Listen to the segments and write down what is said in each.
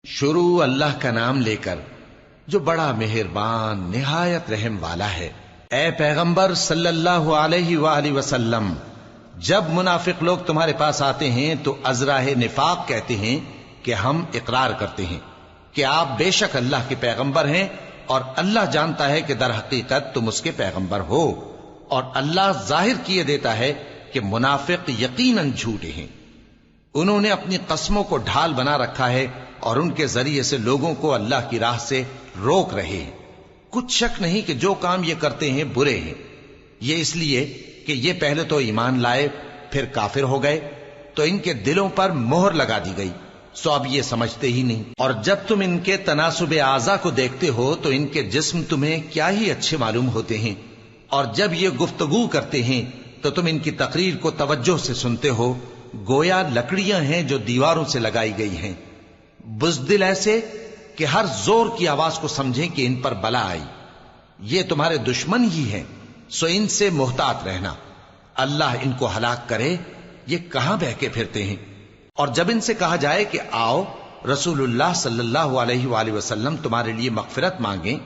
شروع اللہ کا نام لے کر جو بڑا مہربان نہایت رحم والا ہے۔ اے پیغمبر صلی اللہ علیہ وآلہ وسلم، جب منافق لوگ تمہارے پاس آتے ہیں تو ازراہ نفاق کہتے ہیں کہ ہم اقرار کرتے ہیں کہ آپ بے شک اللہ کے پیغمبر ہیں، اور اللہ جانتا ہے کہ در حقیقت تم اس کے پیغمبر ہو، اور اللہ ظاہر کیے دیتا ہے کہ منافق یقیناً جھوٹے ہیں۔ انہوں نے اپنی قسموں کو ڈھال بنا رکھا ہے اور ان کے ذریعے سے لوگوں کو اللہ کی راہ سے روک رہے ہیں۔ کچھ شک نہیں کہ جو کام یہ کرتے ہیں برے ہیں، یہ اس لیے کہ یہ پہلے تو ایمان لائے پھر کافر ہو گئے، تو ان کے دلوں پر مہر لگا دی گئی، سو اب یہ سمجھتے ہی نہیں۔ اور جب تم ان کے تناسب اعضاء کو دیکھتے ہو تو ان کے جسم تمہیں کیا ہی اچھے معلوم ہوتے ہیں، اور جب یہ گفتگو کرتے ہیں تو تم ان کی تقریر کو توجہ سے سنتے ہو، گویا لکڑیاں ہیں جو دیواروں سے لگائی گئی ہیں، بزدل ایسے کہ ہر زور کی آواز کو سمجھیں کہ ان پر بلا آئی۔ یہ تمہارے دشمن ہی ہیں، سو ان سے محتاط رہنا، اللہ ان کو ہلاک کرے، یہ کہاں بہکے پھرتے ہیں۔ اور جب ان سے کہا جائے کہ آؤ رسول اللہ صلی اللہ علیہ وآلہ وسلم تمہارے لیے مغفرت مانگیں،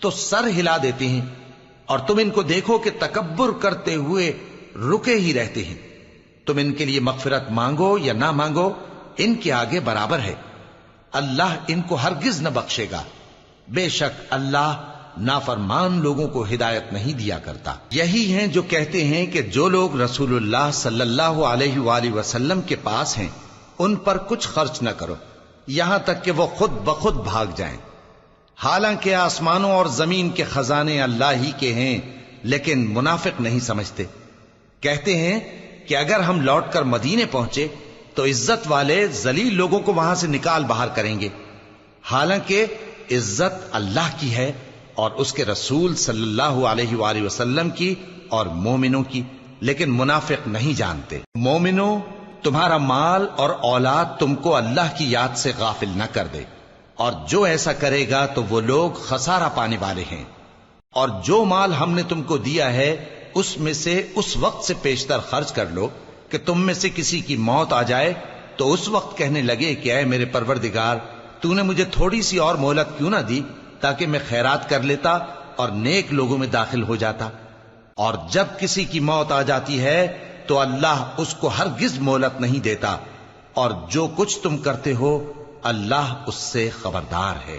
تو سر ہلا دیتے ہیں، اور تم ان کو دیکھو کہ تکبر کرتے ہوئے رکے ہی رہتے ہیں۔ تم ان کے لیے مغفرت مانگو یا نہ مانگو، ان کے آگے برابر ہے، اللہ ان کو ہرگز نہ بخشے گا، بے شک اللہ نافرمان لوگوں کو ہدایت نہیں دیا کرتا۔ یہی ہیں جو کہتے ہیں کہ جو لوگ رسول اللہ صلی اللہ علیہ وآلہ وسلم کے پاس ہیں ان پر کچھ خرچ نہ کرو یہاں تک کہ وہ خود بخود بھاگ جائیں، حالانکہ آسمانوں اور زمین کے خزانے اللہ ہی کے ہیں، لیکن منافق نہیں سمجھتے۔ کہتے ہیں کہ اگر ہم لوٹ کر مدینے پہنچے تو عزت والے ذلیل لوگوں کو وہاں سے نکال باہر کریں گے، حالانکہ عزت اللہ کی ہے اور اس کے رسول صلی اللہ علیہ وآلہ وسلم کی اور مومنوں کی، لیکن منافق نہیں جانتے۔ مومنوں، تمہارا مال اور اولاد تم کو اللہ کی یاد سے غافل نہ کر دے، اور جو ایسا کرے گا تو وہ لوگ خسارہ پانے والے ہیں۔ اور جو مال ہم نے تم کو دیا ہے اس میں سے اس وقت سے پیشتر خرچ کر لو کہ تم میں سے کسی کی موت آ جائے تو اس وقت کہنے لگے کہ اے میرے پروردگار، تو نے مجھے تھوڑی سی اور مہلت کیوں نہ دی تاکہ میں خیرات کر لیتا اور نیک لوگوں میں داخل ہو جاتا۔ اور جب کسی کی موت آ جاتی ہے تو اللہ اس کو ہرگز مہلت نہیں دیتا، اور جو کچھ تم کرتے ہو اللہ اس سے خبردار ہے۔